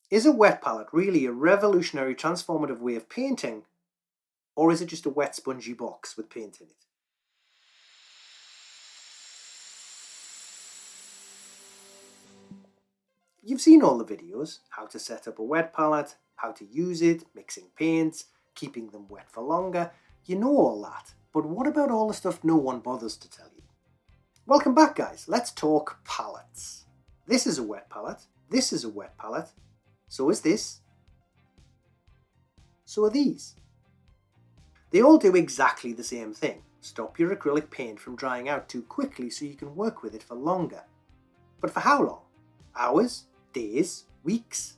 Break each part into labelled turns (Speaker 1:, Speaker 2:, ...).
Speaker 1: Is a wet palette really a revolutionary transformative way of painting, or is it just a wet spongy box with paint in it? You've seen all the videos, how to set up a wet palette, how to use it, mixing paints, keeping them wet for longer. You know all that, but what about all the stuff no one bothers to tell you? Welcome back guys, let's talk palettes. This is a wet palette, this is a wet palette, so is this, so are these. They all do exactly the same thing, stop your acrylic paint from drying out too quickly so you can work with it for longer. But for how long? Hours? Days? Weeks?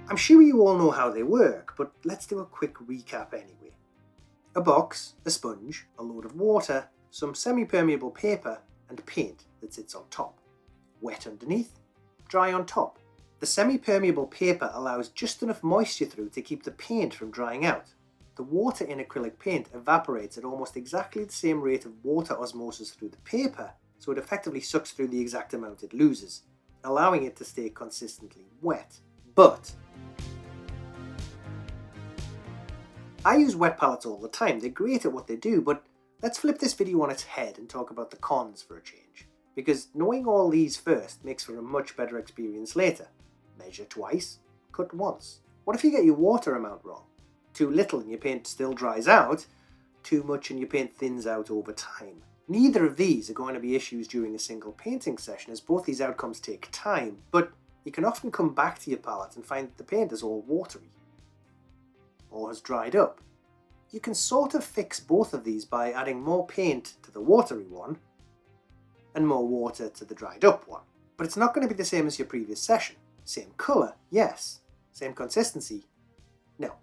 Speaker 1: I'm sure you all know how they work, but let's do a quick recap anyway. A box, a sponge, a load of water, some semi-permeable paper, and paint that sits on top. Wet underneath, dry on top. The semi-permeable paper allows just enough moisture through to keep the paint from drying out. The water in acrylic paint evaporates at almost exactly the same rate of water osmosis through the paper, so it effectively sucks through the exact amount it loses, allowing it to stay consistently wet. But I use wet palettes all the time, they're great at what they do, but let's flip this video on its head and talk about the cons for a change. Because knowing all these first makes for a much better experience later. Measure twice, cut once. What if you get your water amount wrong? Too little and your paint still dries out, too much and your paint thins out over time. Neither of these are going to be issues during a single painting session, as both these outcomes take time, but you can often come back to your palette and find that the paint is all watery or has dried up. You can sort of fix both of these by adding more paint to the watery one and more water to the dried up one. But it's not going to be the same as your previous session. Same colour, yes. Same consistency, no.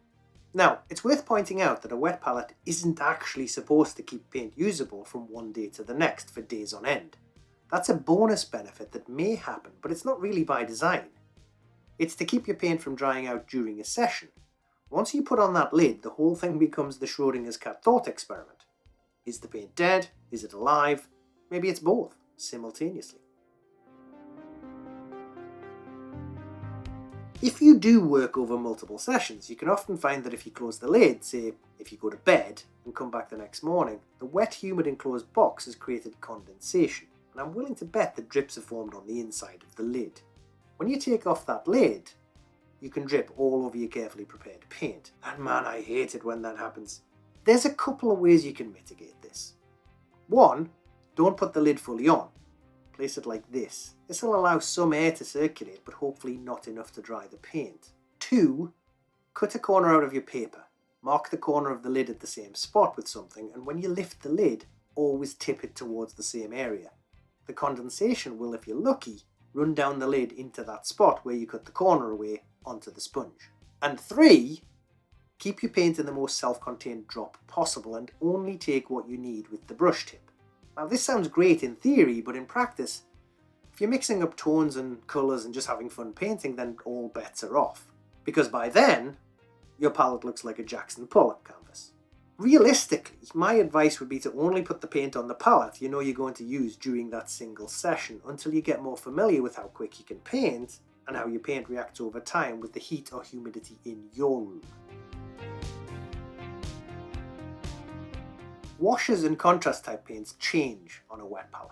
Speaker 1: Now, it's worth pointing out that a wet palette isn't actually supposed to keep paint usable from one day to the next for days on end. That's a bonus benefit that may happen, but it's not really by design. It's to keep your paint from drying out during a session. Once you put on that lid, the whole thing becomes the Schrodinger's cat thought experiment. Is the paint dead? Is it alive? Maybe it's both, simultaneously. If you do work over multiple sessions, you can often find that if you close the lid, say if you go to bed and come back the next morning, the wet, humid enclosed box has created condensation, and I'm willing to bet that drips have formed on the inside of the lid. When you take off that lid, you can drip all over your carefully prepared paint, and man, I hate it when that happens. There's a couple of ways you can mitigate this. One, don't put the lid fully on. Place it like this. This will allow some air to circulate, but hopefully not enough to dry the paint. Two, cut a corner out of your paper. Mark the corner of the lid at the same spot with something, and when you lift the lid, always tip it towards the same area. The condensation will, if you're lucky, run down the lid into that spot where you cut the corner away onto the sponge. And three, keep your paint in the most self-contained drop possible and only take what you need with the brush tip. Now this sounds great in theory, but in practice, if you're mixing up tones and colours and just having fun painting, then all bets are off. Because by then, your palette looks like a Jackson Pollock canvas. Realistically, my advice would be to only put the paint on the palette you know you're going to use during that single session until you get more familiar with how quick you can paint and how your paint reacts over time with the heat or humidity in your room. Washes and contrast type paints change on a wet palette.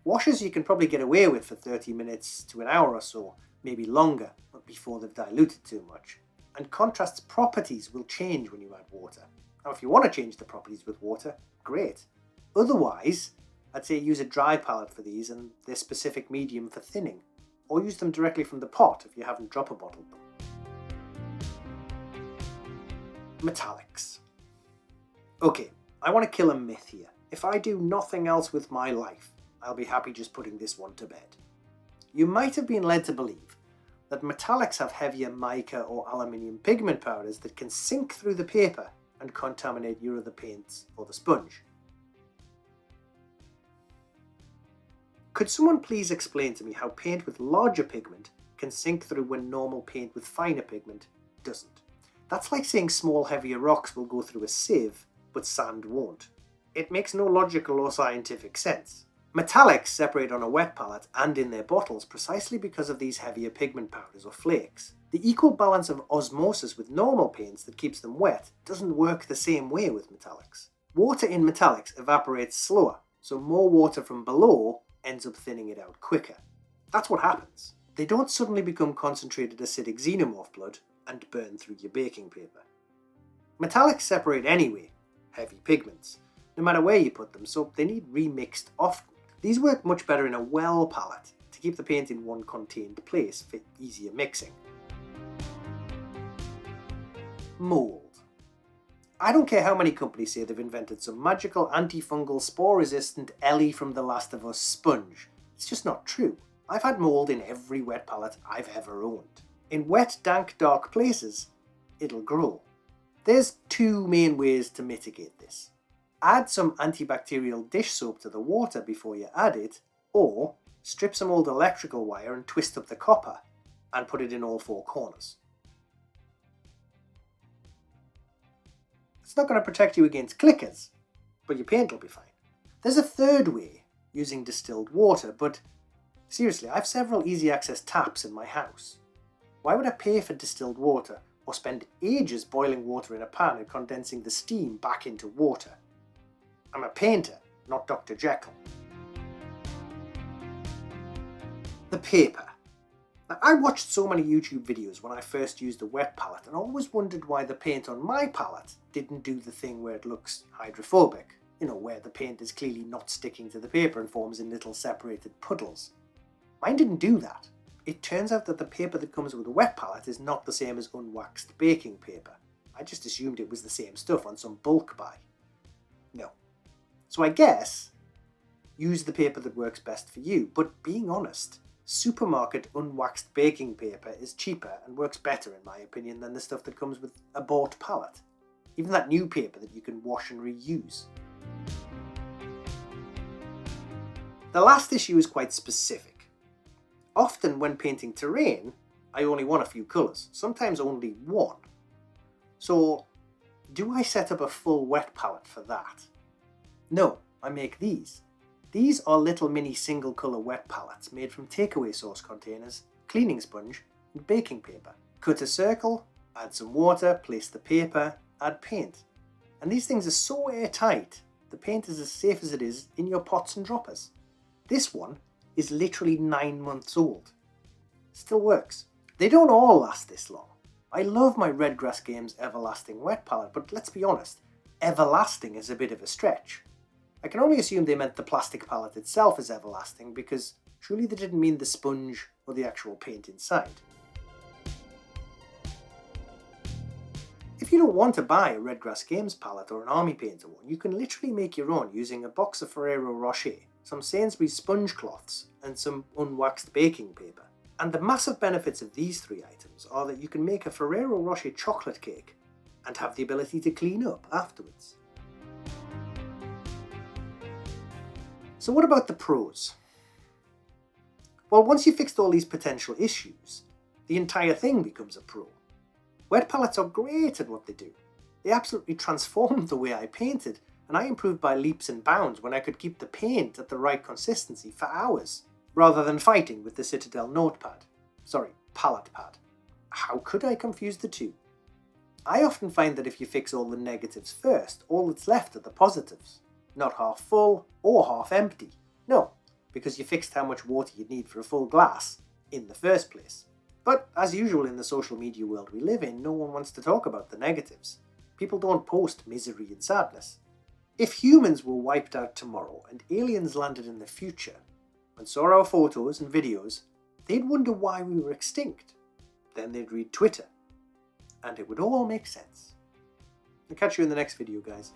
Speaker 1: Washes you can probably get away with for 30 minutes to an hour or so, maybe longer, but before they've diluted too much. And contrast's properties will change when you add water. Now if you want to change the properties with water, great. Otherwise, I'd say use a dry palette for these and their specific medium for thinning, or use them directly from the pot if you haven't dropper bottled them. Metallics. Okay, I want to kill a myth here. If I do nothing else with my life, I'll be happy just putting this one to bed. You might have been led to believe that metallics have heavier mica or aluminium pigment powders that can sink through the paper and contaminate your other paints or the sponge. Could someone please explain to me how paint with larger pigment can sink through when normal paint with finer pigment doesn't? That's like saying small heavier rocks will go through a sieve, but sand won't. It makes no logical or scientific sense. Metallics separate on a wet palette and in their bottles precisely because of these heavier pigment powders or flakes. The equal balance of osmosis with normal paints that keeps them wet doesn't work the same way with metallics. Water in metallics evaporates slower, so more water from below ends up thinning it out quicker. That's what happens. They don't suddenly become concentrated acidic xenomorph blood and burn through your baking paper. Metallics separate anyway, heavy pigments, no matter where you put them, so they need remixed often. These work much better in a well palette to keep the paint in one contained place for easier mixing. Mould. I don't care how many companies say they've invented some magical antifungal spore-resistant Ellie from The Last of Us sponge. It's just not true. I've had mould in every wet palette I've ever owned. In wet, dank, dark places, it'll grow. There's two main ways to mitigate this. Add some antibacterial dish soap to the water before you add it, or strip some old electrical wire and twist up the copper and put it in all four corners. It's not going to protect you against clickers, but your paint will be fine. There's a third way, using distilled water, but seriously, I have several easy access taps in my house. Why would I pay for distilled water or spend ages boiling water in a pan and condensing the steam back into water? I'm a painter, not Dr. Jekyll. The paper. Now, I watched so many YouTube videos when I first used a wet palette and always wondered why the paint on my palette didn't do the thing where it looks hydrophobic. You know, where the paint is clearly not sticking to the paper and forms in little separated puddles. Mine didn't do that. It turns out that the paper that comes with a wet palette is not the same as unwaxed baking paper. I just assumed it was the same stuff on some bulk buy. No. So I guess, use the paper that works best for you, but being honest, supermarket unwaxed baking paper is cheaper and works better in my opinion than the stuff that comes with a bought palette. Even that new paper that you can wash and reuse. The last issue is quite specific. Often when painting terrain, I only want a few colours, sometimes only one. So, do I set up a full wet palette for that? No, I make these. These are little mini single colour wet palettes made from takeaway sauce containers, cleaning sponge and baking paper. Cut a circle, add some water, place the paper, add paint. And these things are so airtight, the paint is as safe as it is in your pots and droppers. This one is literally 9 months old. Still works. They don't all last this long. I love my Wayland Games Everlasting wet palette, but let's be honest, everlasting is a bit of a stretch. I can only assume they meant the plastic palette itself is everlasting because surely they didn't mean the sponge or the actual paint inside. If you don't want to buy a Wayland Games palette or an Army Painter one, you can literally make your own using a box of Ferrero Rocher, some Sainsbury's sponge cloths and some unwaxed baking paper. And the massive benefits of these three items are that you can make a Ferrero Rocher chocolate cake and have the ability to clean up afterwards. So what about the pros? Well, once you've fixed all these potential issues, the entire thing becomes a pro. Wet palettes are great at what they do. They absolutely transformed the way I painted, and I improved by leaps and bounds when I could keep the paint at the right consistency for hours, rather than fighting with the Citadel notepad. Sorry, palette pad. How could I confuse the two? I often find that if you fix all the negatives first, all that's left are the positives. Not half full or half empty. No, because you fixed how much water you'd need for a full glass in the first place. But as usual in the social media world we live in, no one wants to talk about the negatives. People don't post misery and sadness. If humans were wiped out tomorrow and aliens landed in the future and saw our photos and videos, they'd wonder why we were extinct. Then they'd read Twitter, and it would all make sense. I'll catch you in the next video, guys.